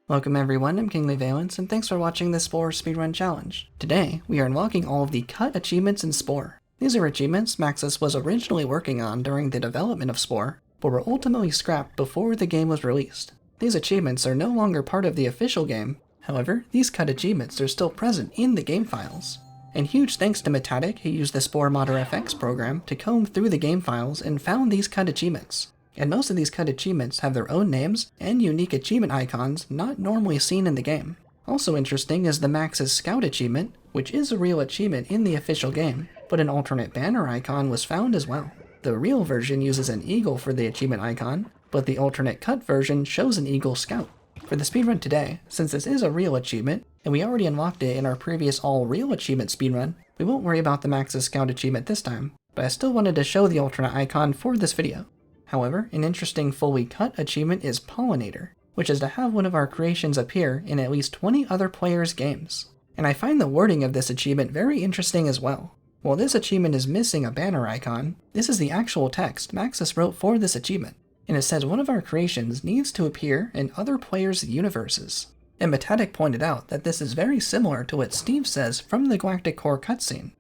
Welcome everyone, I'm Kingly Valence, and thanks for watching this Spore Speedrun Challenge. Today, we are unlocking all of the cut achievements in Spore. These are achievements Maxis was originally working on during the development of Spore, but were ultimately scrapped before the game was released. These achievements are no longer part of the official game, however, these cut achievements are still present in the game files. And huge thanks to Matatic, who used the SporeModder FX program to comb through the game files and found these cut achievements. And most of these cut achievements have their own names and unique achievement icons not normally seen in the game. Also interesting is the Max's Scout achievement, which is a real achievement in the official game, but an alternate banner icon was found as well. The real version uses an eagle for the achievement icon, but the alternate cut version shows an eagle scout. For the speedrun today, since this is a real achievement, and we already unlocked it in our previous all-real achievement speedrun, we won't worry about the Max's Scout achievement this time, but I still wanted to show the alternate icon for this video. However, an interesting fully cut achievement is Pollinator, which is to have one of our creations appear in at least 20 other players' games. And I find the wording of this achievement very interesting as well. While this achievement is missing a banner icon, this is the actual text Maxis wrote for this achievement, and it says one of our creations needs to appear in other players' universes. And Matatic pointed out that this is very similar to what Steve says from the Galactic Core cutscene.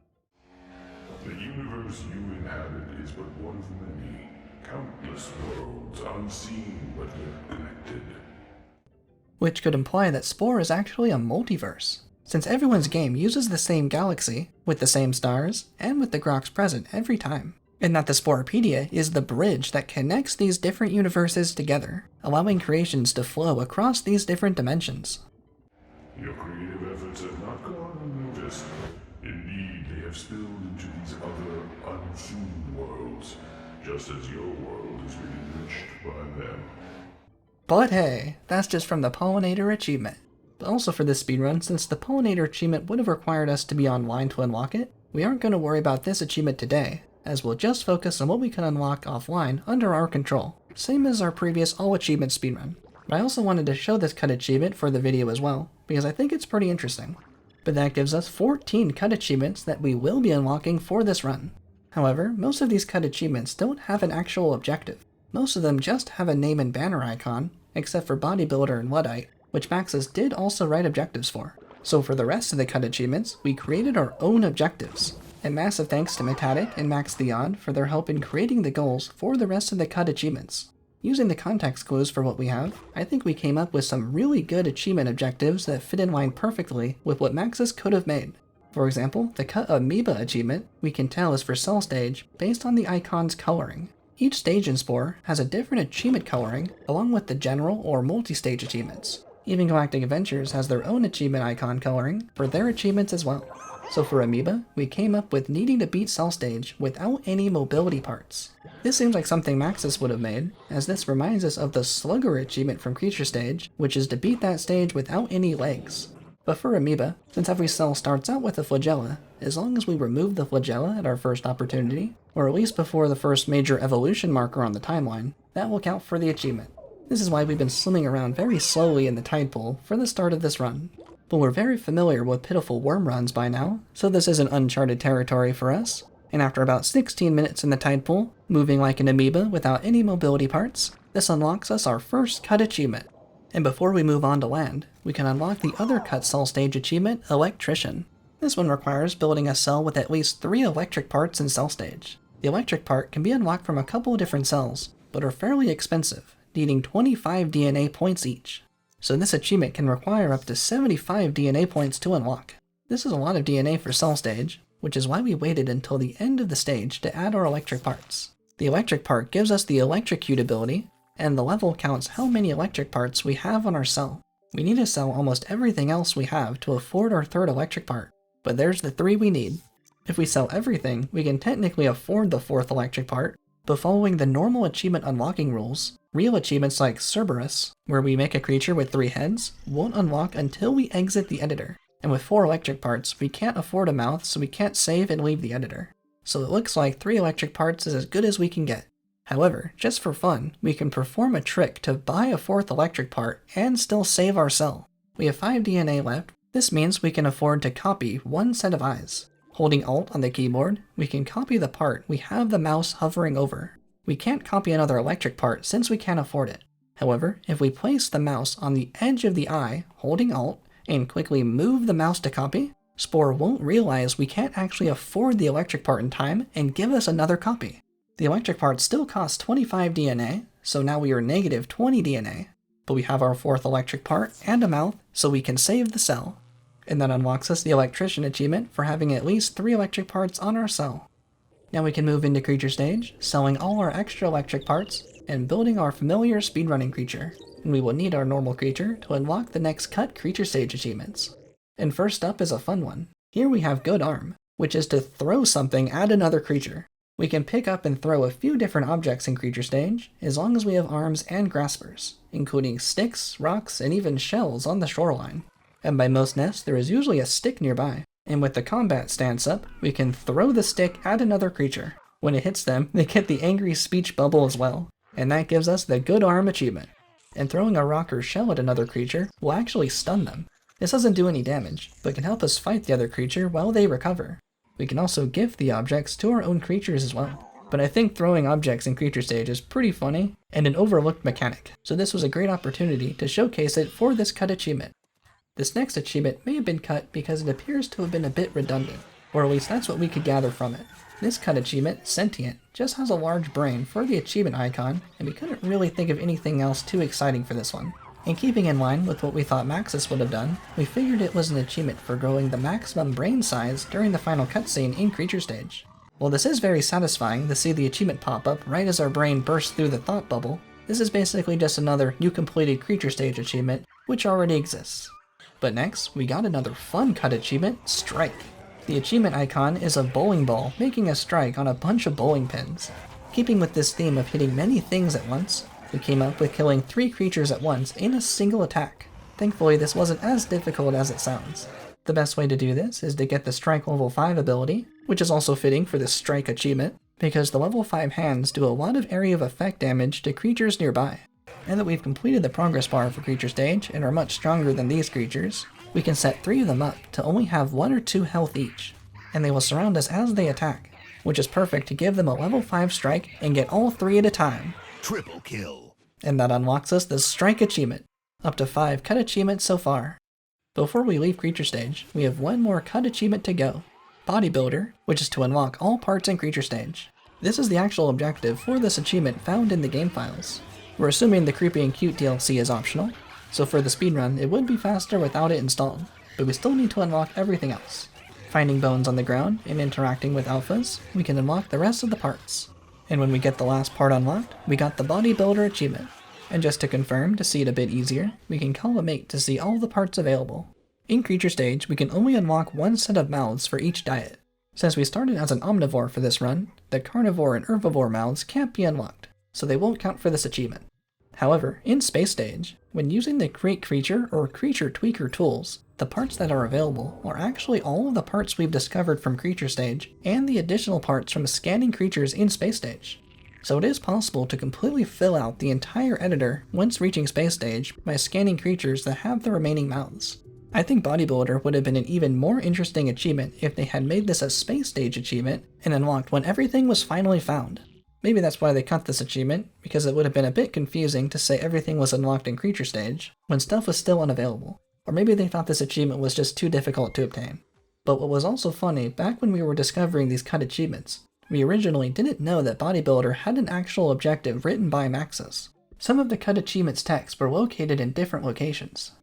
The universe you inhabit is but one of many, countless worlds, unseen but yet connected. Which could imply that Spore is actually a multiverse, since everyone's game uses the same galaxy, with the same stars, and with the Grox present every time. And that the Sporepedia is the bridge that connects these different universes together, allowing creations to flow across these different dimensions. Your creative efforts have not gone unnoticed. Indeed, they have spilled into these other unseen worlds, just as your world is being enriched by them. But hey, that's just from the Pollinator achievement. But also for this speedrun, since the Pollinator achievement would have required us to be online to unlock it, we aren't going to worry about this achievement today, as we'll just focus on what we can unlock offline under our control, same as our previous all-achievement speedrun. But I also wanted to show this cut achievement for the video as well, because I think it's pretty interesting. But that gives us 14 cut achievements that we will be unlocking for this run. However, most of these cut achievements don't have an actual objective. Most of them just have a name and banner icon, except for Bodybuilder and Luddite, which Maxis did also write objectives for. So for the rest of the cut achievements, we created our own objectives. And massive thanks to Matatic and Max Theon for their help in creating the goals for the rest of the cut achievements. Using the context clues for what we have, I think we came up with some really good achievement objectives that fit in line perfectly with what Maxis could have made. For example, the Cut Amoeba achievement we can tell is for Cell Stage based on the icon's coloring. Each stage in Spore has a different achievement coloring along with the general or multi-stage achievements. Even Galactic Adventures has their own achievement icon coloring for their achievements as well. So for Amoeba, we came up with needing to beat Cell Stage without any mobility parts. This seems like something Maxis would have made, as this reminds us of the Slugger achievement from Creature Stage, which is to beat that stage without any legs. But for Amoeba, since every cell starts out with a flagella, as long as we remove the flagella at our first opportunity, or at least before the first major evolution marker on the timeline, that will count for the achievement. This is why we've been swimming around very slowly in the tide pool for the start of this run. But we're very familiar with Pitiful worm runs by now, so this isn't uncharted territory for us. And after about 16 minutes in the tide pool, moving like an amoeba without any mobility parts, this unlocks us our first cut achievement. And before we move on to land, we can unlock the other cut cell stage achievement, Electrician. This one requires building a cell with at least 3 electric parts in cell stage. The electric part can be unlocked from a couple of different cells, but are fairly expensive, needing 25 DNA points each. So this achievement can require up to 75 DNA points to unlock. This is a lot of DNA for cell stage, which is why we waited until the end of the stage to add our electric parts. The electric part gives us the electrocute ability, and the level counts how many electric parts we have on our cell. We need to sell almost everything else we have to afford our third electric part, but there's the 3 we need. If we sell everything, we can technically afford the 4th electric part, but following the normal achievement unlocking rules, real achievements like Cerberus, where we make a creature with 3 heads, won't unlock until we exit the editor. And with 4 electric parts, we can't afford a mouth, so we can't save and leave the editor. So it looks like 3 electric parts is as good as we can get. However, just for fun, we can perform a trick to buy a 4th electric part and still save our cell. We have 5 DNA left. This means we can afford to copy 1 set of eyes. Holding Alt on the keyboard, we can copy the part we have the mouse hovering over. We can't copy another electric part since we can't afford it. However, if we place the mouse on the edge of the eye, holding Alt, and quickly move the mouse to copy, Spore won't realize we can't actually afford the electric part in time and give us another copy. The electric part still costs 25 DNA, so now we are negative 20 DNA, but we have our fourth electric part and a mouth, so we can save the cell. And that unlocks us the electrician achievement for having at least 3 electric parts on our cell. Now we can move into creature stage, selling all our extra electric parts, and building our familiar speedrunning creature, and we will need our normal creature to unlock the next cut creature stage achievements. And first up is a fun one. Here we have Good Arm, which is to throw something at another creature. We can pick up and throw a few different objects in creature stage, as long as we have arms and graspers, including sticks, rocks, and even shells on the shoreline. And by most nests there is usually a stick nearby, and with the combat stance up, we can throw the stick at another creature. When it hits them, they get the angry speech bubble as well, and that gives us the Good Arm achievement. And throwing a rock or shell at another creature will actually stun them. This doesn't do any damage, but can help us fight the other creature while they recover. We can also gift the objects to our own creatures as well. But I think throwing objects in creature stage is pretty funny and an overlooked mechanic, so this was a great opportunity to showcase it for this cut achievement. This next achievement may have been cut because it appears to have been a bit redundant, or at least that's what we could gather from it. This cut achievement, Sentient, just has a large brain for the achievement icon, and we couldn't really think of anything else too exciting for this one. And keeping in line with what we thought Maxis would have done, we figured it was an achievement for growing the maximum brain size during the final cutscene in creature stage. While this is very satisfying to see the achievement pop up right as our brain bursts through the thought bubble, this is basically just another you completed creature stage achievement, which already exists. But next, we got another fun cut achievement, Strike. The achievement icon is a bowling ball making a strike on a bunch of bowling pins. Keeping with this theme of hitting many things at once, we came up with killing 3 creatures at once in a single attack. Thankfully, this wasn't as difficult as it sounds. The best way to do this is to get the Strike level 5 ability, which is also fitting for this Strike achievement, because the level 5 hands do a lot of area of effect damage to creatures nearby. Now that we've completed the progress bar for creature stage and are much stronger than these creatures, we can set 3 of them up to only have 1 or 2 health each, and they will surround us as they attack, which is perfect to give them a level 5 strike and get all 3 at a time. Triple kill. And that unlocks us the Strike achievement. Up to 5 cut achievements so far. Before we leave creature stage, we have one more cut achievement to go. Bodybuilder, which is to unlock all parts in creature stage. This is the actual objective for this achievement found in the game files. We're assuming the creepy and cute DLC is optional, so for the speedrun it would be faster without it installed, but we still need to unlock everything else. Finding bones on the ground and interacting with alphas, we can unlock the rest of the parts. And when we get the last part unlocked, we got the Bodybuilder achievement. And just to confirm, to see it a bit easier, we can call a mate to see all the parts available. In creature stage, we can only unlock 1 set of mouths for each diet. Since we started as an omnivore for this run, the carnivore and herbivore mouths can't be unlocked, so they won't count for this achievement. However, in space stage, when using the Create Creature or Creature Tweaker tools, the parts that are available are actually all of the parts we've discovered from creature stage and the additional parts from scanning creatures in space stage. So it is possible to completely fill out the entire editor once reaching space stage by scanning creatures that have the remaining mouths. I think Bodybuilder would have been an even more interesting achievement if they had made this a space stage achievement and unlocked when everything was finally found. Maybe that's why they cut this achievement, because it would have been a bit confusing to say everything was unlocked in creature stage when stuff was still unavailable. Or maybe they thought this achievement was just too difficult to obtain. But what was also funny, back when we were discovering these cut achievements, we originally didn't know that Bodybuilder had an actual objective written by Maxis. Some of the cut achievements text were located in different locations.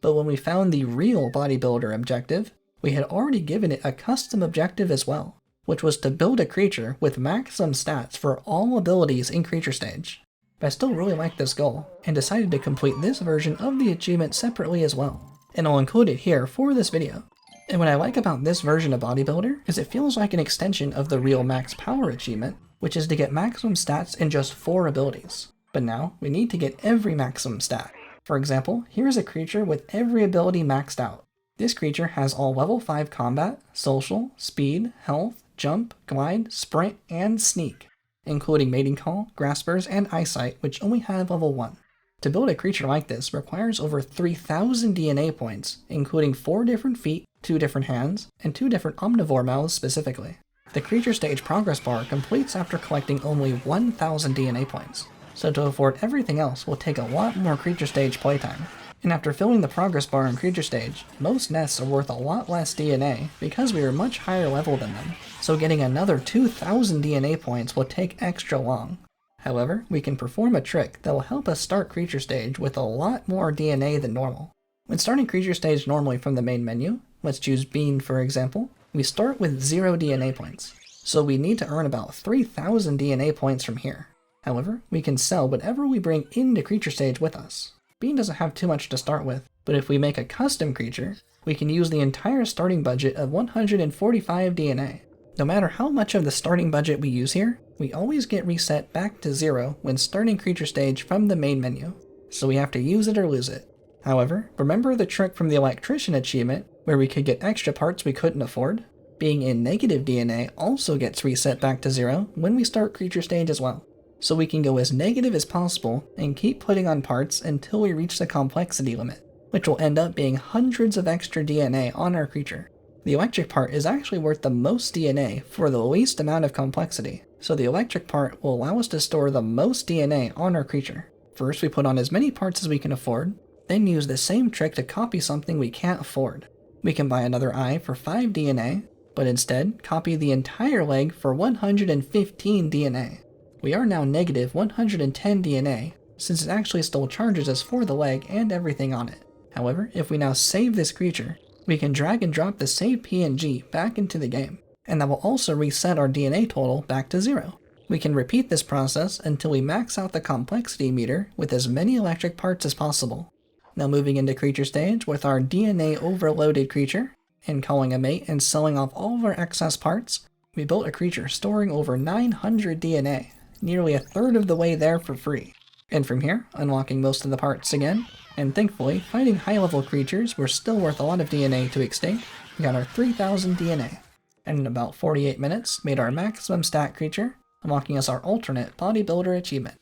But when we found the real Bodybuilder objective, we had already given it a custom objective as well, which was to build a creature with maximum stats for all abilities in creature stage. But I still really liked this goal, and decided to complete this version of the achievement separately as well, and I'll include it here for this video. And what I like about this version of Bodybuilder is it feels like an extension of the real max power achievement, which is to get maximum stats in just 4 abilities. But now, we need to get every maximum stat. For example, here is a creature with every ability maxed out. This creature has all level 5 combat, social, speed, health, jump, glide, sprint, and sneak, including mating call, graspers, and eyesight, which only have level 1. To build a creature like this requires over 3,000 DNA points, including 4 different feet, 2 different hands, and 2 different omnivore mouths specifically. The creature stage progress bar completes after collecting only 1,000 DNA points, so to afford everything else will take a lot more creature stage playtime. And after filling the progress bar in creature stage, most nests are worth a lot less DNA because we are much higher level than them, so getting another 2,000 DNA points will take extra long. However, we can perform a trick that will help us start creature stage with a lot more DNA than normal. When starting creature stage normally from the main menu, let's choose Bean for example, we start with 0 DNA points, so we need to earn about 3,000 DNA points from here. However, we can sell whatever we bring into creature stage with us. Bean doesn't have too much to start with, but if we make a custom creature, we can use the entire starting budget of 145 DNA. No matter how much of the starting budget we use here, we always get reset back to 0 when starting creature stage from the main menu, so we have to use it or lose it. However, remember the trick from the electrician achievement where we could get extra parts we couldn't afford? Being in negative DNA also gets reset back to 0 when we start creature stage as well. So we can go as negative as possible and keep putting on parts until we reach the complexity limit, which will end up being hundreds of extra DNA on our creature. The electric part is actually worth the most DNA for the least amount of complexity, so the electric part will allow us to store the most DNA on our creature. First we put on as many parts as we can afford, then use the same trick to copy something we can't afford. We can buy another eye for 5 DNA, but instead copy the entire leg for 115 DNA. We are now negative 110 DNA, since it actually still charges us for the leg and everything on it. However, if we now save this creature, we can drag and drop the saved PNG back into the game, and that will also reset our DNA total back to 0. We can repeat this process until we max out the complexity meter with as many electric parts as possible. Now moving into creature stage with our DNA overloaded creature, and calling a mate and selling off all of our excess parts, we built a creature storing over 900 DNA. Nearly a third of the way there for free. And from here, unlocking most of the parts again, and thankfully, fighting high-level creatures were still worth a lot of DNA to extinct, we got our 3,000 DNA, and in about 48 minutes, made our maximum stat creature, unlocking us our alternate bodybuilder achievement.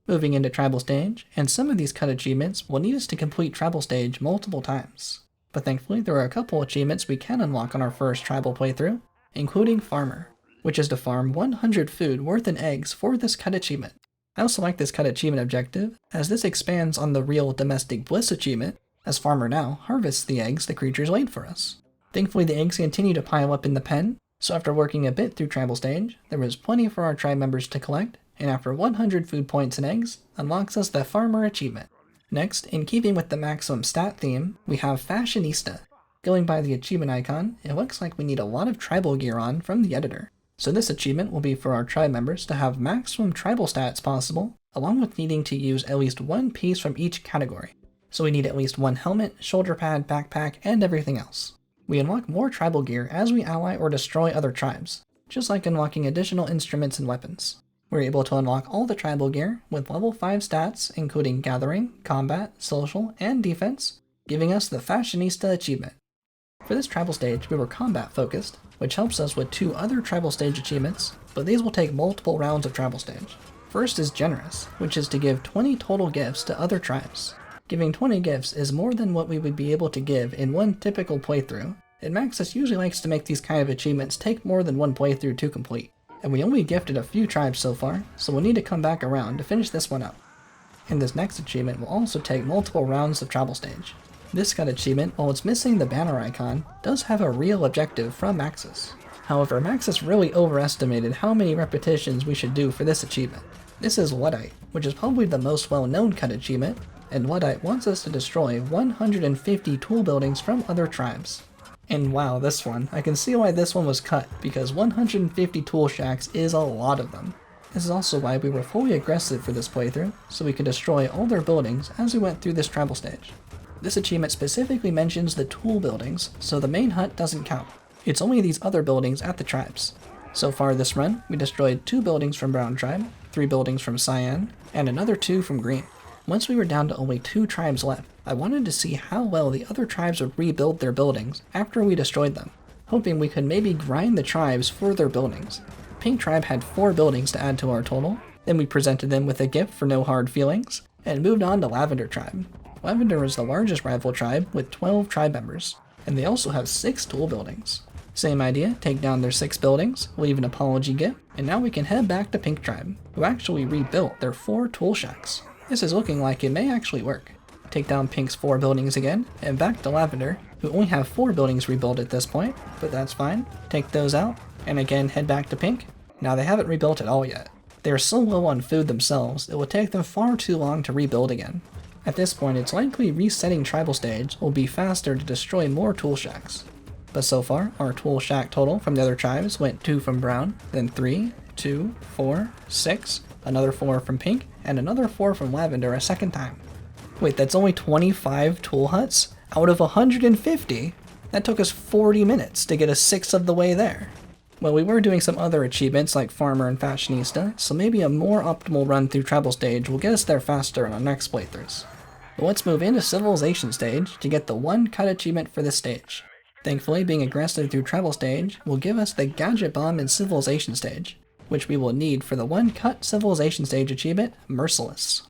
Moving into tribal stage, and some of these cut achievements will need us to complete tribal stage multiple times. But thankfully, there are a couple achievements we can unlock on our first tribal playthrough, including Farmer, which is to farm 100 food worth in eggs for this cut achievement. I also like this cut achievement objective, as this expands on the real domestic bliss achievement, as Farmer now harvests the eggs the creatures laid for us. Thankfully the eggs continue to pile up in the pen, so after working a bit through tribal stage, there was plenty for our tribe members to collect, and after 100 food points and eggs, unlocks us the Farmer achievement. Next, in keeping with the maximum stat theme, we have Fashionista. Going by the achievement icon, it looks like we need a lot of tribal gear on from the editor. So this achievement will be for our tribe members to have maximum tribal stats possible, along with needing to use at least one piece from each category. So we need at least one helmet, shoulder pad, backpack, and everything else. We unlock more tribal gear as we ally or destroy other tribes, just like unlocking additional instruments and weapons. We're able to unlock all the tribal gear with level 5 stats, including Gathering, Combat, Social, and Defense, giving us the Fashionista achievement. For this tribal stage, we were combat focused, which helps us with 2 other tribal stage achievements, but these will take multiple rounds of tribal stage. First is Generous, which is to give 20 total gifts to other tribes. Giving 20 gifts is more than what we would be able to give in one typical playthrough, and Maxis usually likes to make these kind of achievements take more than one playthrough to complete. And we only gifted a few tribes so far, so we'll need to come back around to finish this one up. And this next achievement will also take multiple rounds of tribal stage. This cut achievement, while it's missing the banner icon, does have a real objective from Maxis. However, Maxis really overestimated how many repetitions we should do for this achievement. This is Luddite, which is probably the most well-known cut achievement, and Luddite wants us to destroy 150 tool buildings from other tribes. And wow, this one, I can see why this one was cut, because 150 tool shacks is a lot of them. This is also why we were fully aggressive for this playthrough, so we could destroy all their buildings as we went through this tribal stage. This achievement specifically mentions the tool buildings, so the main hut doesn't count. It's only these other buildings at the tribes. So far this run, we destroyed 2 buildings from Brown Tribe, 3 buildings from Cyan, and another 2 from Green. Once we were down to only 2 tribes left, I wanted to see how well the other tribes would rebuild their buildings after we destroyed them, hoping we could maybe grind the tribes for their buildings. Pink Tribe had 4 buildings to add to our total, then we presented them with a gift for no hard feelings, and moved on to Lavender Tribe. Lavender is the largest rival tribe with 12 tribe members, and they also have 6 tool buildings. Same idea, take down their 6 buildings, leave an apology gift, and now we can head back to Pink Tribe, who actually rebuilt their 4 tool shacks. This is looking like it may actually work. Take down Pink's 4 buildings again, and back to Lavender, who only have 4 buildings rebuilt at this point, but that's fine. Take those out, and again head back to Pink. Now they haven't rebuilt at all yet. They are so low on food themselves, it will take them far too long to rebuild again. At this point, it's likely resetting Tribal Stage will be faster to destroy more tool shacks. But so far, our tool shack total from the other tribes went 2 from Brown, then 3, 2, 4, 6, another 4 from Pink, and another 4 from Lavender a second time. Wait, that's only 25 tool huts out of 150? That took us 40 minutes to get us 6 of the way there. Well, we were doing some other achievements like Farmer and Fashionista, so maybe a more optimal run through Tribal Stage will get us there faster in our next playthroughs. But let's move into Civilization Stage to get the 1 cut achievement for this stage. Thankfully, being aggressive through Tribal Stage will give us the Gadget Bomb in Civilization Stage, which we will need for the 1 cut Civilization Stage achievement, Merciless.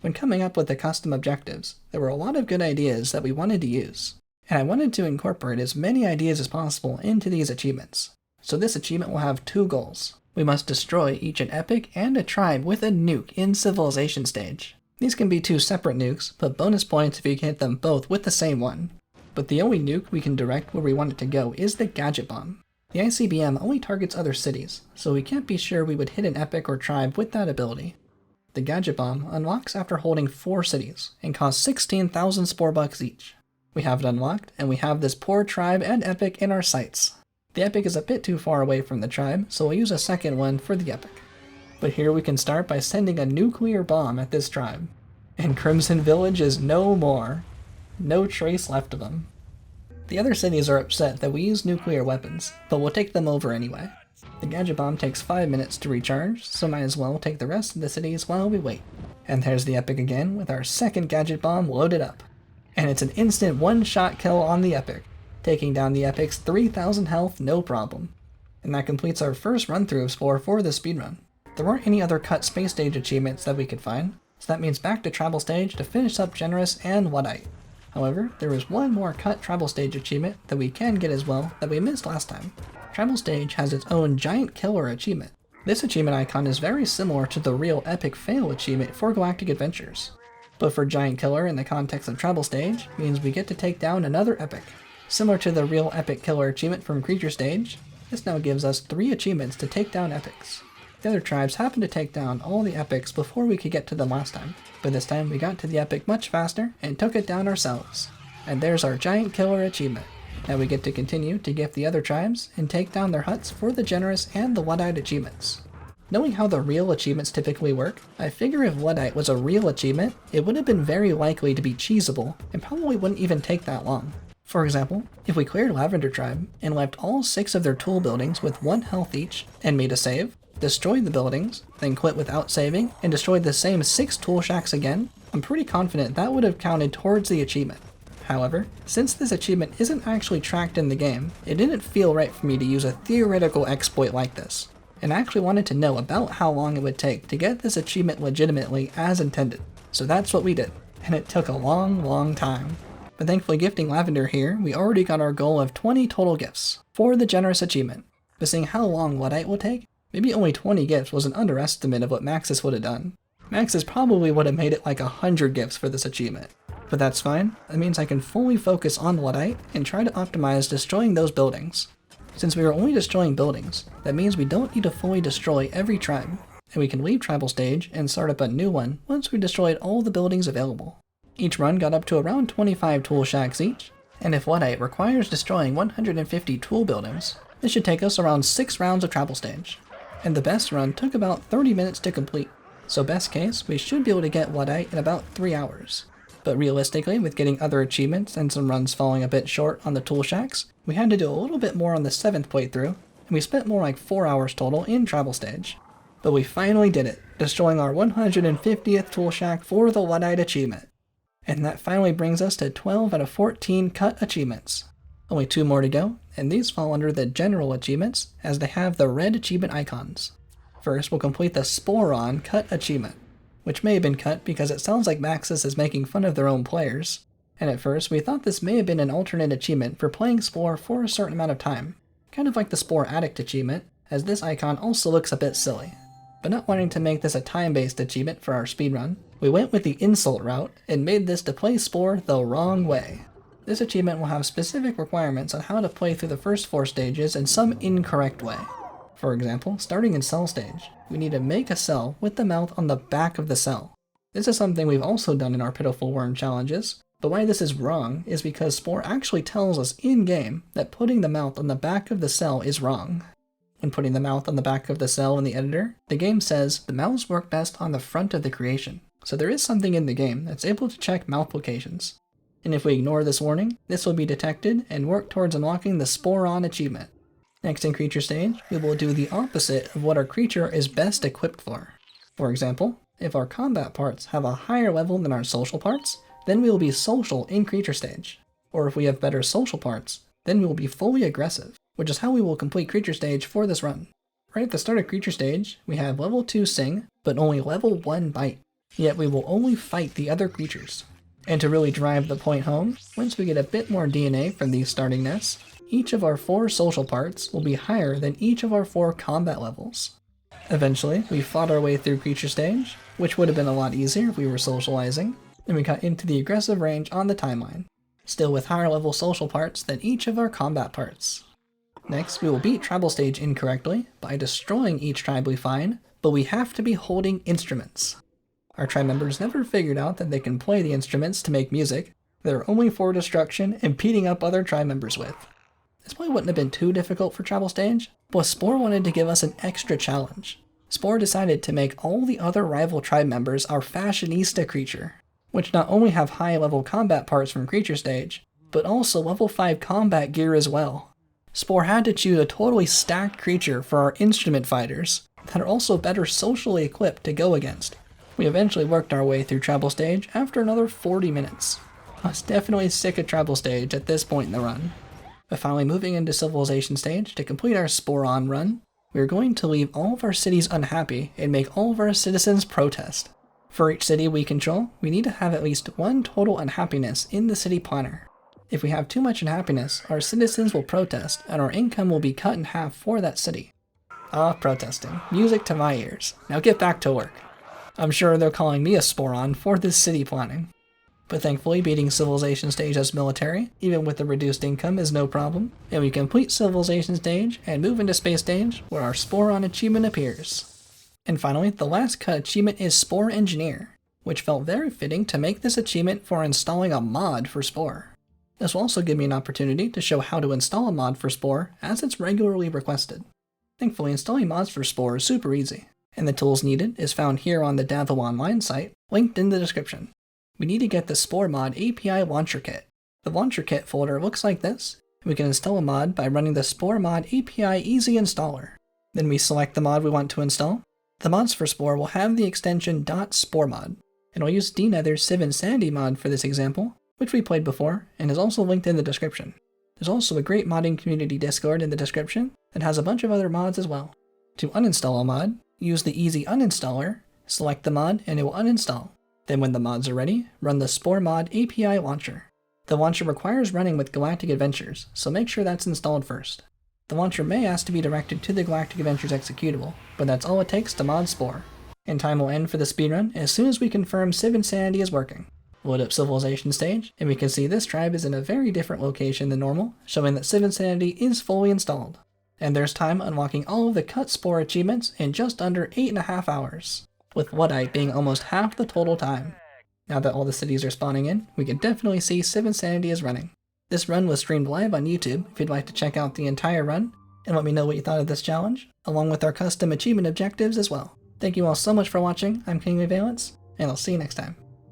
When coming up with the custom objectives, there were a lot of good ideas that we wanted to use, and I wanted to incorporate as many ideas as possible into these achievements. So this achievement will have 2 goals. We must destroy each an epic and a tribe with a nuke in Civilization Stage. These can be 2 separate nukes, but bonus points if you can hit them both with the same one. But the only nuke we can direct where we want it to go is the Gadget Bomb. The ICBM only targets other cities, so we can't be sure we would hit an epic or tribe with that ability. The Gadget Bomb unlocks after holding 4 cities, and costs 16,000 Spore bucks each. We have it unlocked, and we have this poor tribe and epic in our sights. The epic is a bit too far away from the tribe, so we'll use a second one for the epic. But here we can start by sending a nuclear bomb at this tribe. And Crimson Village is no more. No trace left of them. The other cities are upset that we use nuclear weapons, but we'll take them over anyway. The Gadget Bomb takes 5 minutes to recharge, so might as well take the rest of the cities while we wait. And there's the epic again with our second Gadget Bomb loaded up. And it's an instant 1-shot kill on the epic, taking down the epic's 3,000 health no problem. And that completes our first run-through of Spore for the speedrun. There weren't any other cut space stage achievements that we could find, so that means back to Tribal Stage to finish up Generous and Luddite. However, there is one more cut Tribal Stage achievement that we can get as well that we missed last time. Tribal Stage has its own Giant Killer achievement. This achievement icon is very similar to the real Epic Fail achievement for Galactic Adventures. But for Giant Killer in the context of Tribal Stage means we get to take down another epic. Similar to the real Epic Killer achievement from Creature Stage, this now gives us 3 achievements to take down epics. The other tribes happened to take down all the epics before we could get to them last time, but this time we got to the epic much faster and took it down ourselves. And there's our Giant Killer achievement. Now we get to continue to gift the other tribes and take down their huts for the Generous and the Luddite achievements. Knowing how the real achievements typically work, I figure if Luddite was a real achievement, it would have been very likely to be cheesable and probably wouldn't even take that long. For example, if we cleared Lavender Tribe and left all 6 of their tool buildings with 1 health each and made a save, destroyed the buildings, then quit without saving, and destroyed the same 6 tool shacks again, I'm pretty confident that would have counted towards the achievement. However, since this achievement isn't actually tracked in the game, it didn't feel right for me to use a theoretical exploit like this, and I actually wanted to know about how long it would take to get this achievement legitimately as intended. So that's what we did, and it took a long time. But thankfully gifting Lavender here, we already got our goal of 20 total gifts for the Generous achievement. But seeing how long Luddite will take, maybe only 20 gifts was an underestimate of what Maxis would have done. Maxis probably would have made it like 100 gifts for this achievement. But that's fine, that means I can fully focus on Luddite and try to optimize destroying those buildings. Since we are only destroying buildings, that means we don't need to fully destroy every tribe, and we can leave Tribal Stage and start up a new one once we destroyed all the buildings available. Each run got up to around 25 tool shacks each, and if Luddite requires destroying 150 tool buildings, this should take us around 6 rounds of Tribal Stage. And the best run took about 30 minutes to complete, so best case, we should be able to get Luddite in about 3 hours. But realistically, with getting other achievements and some runs falling a bit short on the tool shacks, we had to do a little bit more on the 7th playthrough, and we spent more like 4 hours total in Tribal Stage. But we finally did it, destroying our 150th tool shack for the Luddite achievement. And that finally brings us to 12 out of 14 cut achievements. Only 2 more to go, and these fall under the general achievements, as they have the red achievement icons. First, we'll complete the Sporon cut achievement, which may have been cut because it sounds like Maxis is making fun of their own players. And at first, we thought this may have been an alternate achievement for playing Spore for a certain amount of time. kind of like the Spore Addict achievement, as this icon also looks a bit silly. But not wanting to make this a time-based achievement for our speedrun, we went with the insult route and made this to play Spore the wrong way. This achievement will have specific requirements on how to play through the first 4 stages in some incorrect way. For example, starting in cell stage, we need to make a cell with the mouth on the back of the cell. This is something we've also done in our Pitiful worm challenges, but why this is wrong is because Spore actually tells us in-game that putting the mouth on the back of the cell is wrong. When putting the mouth on the back of the cell in the editor, the game says the mouths work best on the front of the creation, so there is something in the game that's able to check mouth locations. And if we ignore this warning, this will be detected and work towards unlocking the Spore On achievement. Next in creature stage, we will do the opposite of what our creature is best equipped for. For example, if our combat parts have a higher level than our social parts, then we will be social in creature stage. Or if we have better social parts, then we will be fully aggressive, which is how we will complete creature stage for this run. Right at the start of creature stage, we have level 2 Sing, but only level 1 Bite, yet we will only fight the other creatures. And to really drive the point home, once we get a bit more DNA from these starting nests, each of our 4 social parts will be higher than each of our 4 combat levels. Eventually, we fought our way through creature stage, which would have been a lot easier if we were socializing, and we got into the aggressive range on the timeline, still with higher level social parts than each of our combat parts. Next, we will beat tribal stage incorrectly by destroying each tribe we find, but we have to be holding instruments. Our tribe members never figured out that they can play the instruments to make music, that are only for destruction and beating up other tribe members with. This probably wouldn't have been too difficult for tribal stage, but Spore wanted to give us an extra challenge. Spore decided to make all the other rival tribe members our fashionista creature, which not only have high level combat parts from creature stage, but also level 5 combat gear as well. Spore had to choose a totally stacked creature for our instrument fighters that are also better socially equipped to go against. We eventually worked our way through tribal stage after another 40 minutes. I was definitely sick of tribal stage at this point in the run. But finally moving into civilization stage to complete our Spore On run, we are going to leave all of our cities unhappy and make all of our citizens protest. For each city we control, we need to have at least 1 total unhappiness in the city planner. If we have too much unhappiness, our citizens will protest and our income will be cut in half for that city. Ah, protesting. Music to my ears. Now get back to work. I'm sure they're calling me a Spore On for this city planning. But thankfully beating civilization stage as military, even with the reduced income, is no problem, and we complete civilization stage and move into space stage where our Spore On achievement appears. And finally, the last cut achievement is Spore Engineer, which felt very fitting to make this achievement for installing a mod for Spore. This will also give me an opportunity to show how to install a mod for Spore as it's regularly requested. Thankfully, installing mods for Spore is super easy, and the tools needed is found here on the Davo Online site, linked in the description. We need to get the SporeModder API Launcher Kit. The Launcher Kit folder looks like this, and we can install a mod by running the SporeModder API Easy Installer. Then we select the mod we want to install. The mods for Spore will have the extension .sporemod, and I'll use DNether's Civ Insanity Mod for this example, which we played before, and is also linked in the description. There's also a great modding community Discord in the description that has a bunch of other mods as well. To uninstall a mod, use the Easy Uninstaller, select the mod, and it will uninstall. Then when the mods are ready, run the SporeModder API Launcher. The launcher requires running with Galactic Adventures, so make sure that's installed first. The launcher may ask to be directed to the Galactic Adventures executable, but that's all it takes to mod Spore. And time will end for the speedrun as soon as we confirm Civ Insanity is working. Load up Civilization stage, and we can see this tribe is in a very different location than normal, showing that Civ Insanity is fully installed. And there's time unlocking all of the cut Spore achievements in just under 8.5 hours, with ModAPI being almost half the total time. Now that all the cities are spawning in, we can definitely see Civ Insanity is running. This run was streamed live on YouTube if you'd like to check out the entire run, and let me know what you thought of this challenge, along with our custom achievement objectives as well. Thank you all so much for watching. I'm King of Valence, and I'll see you next time.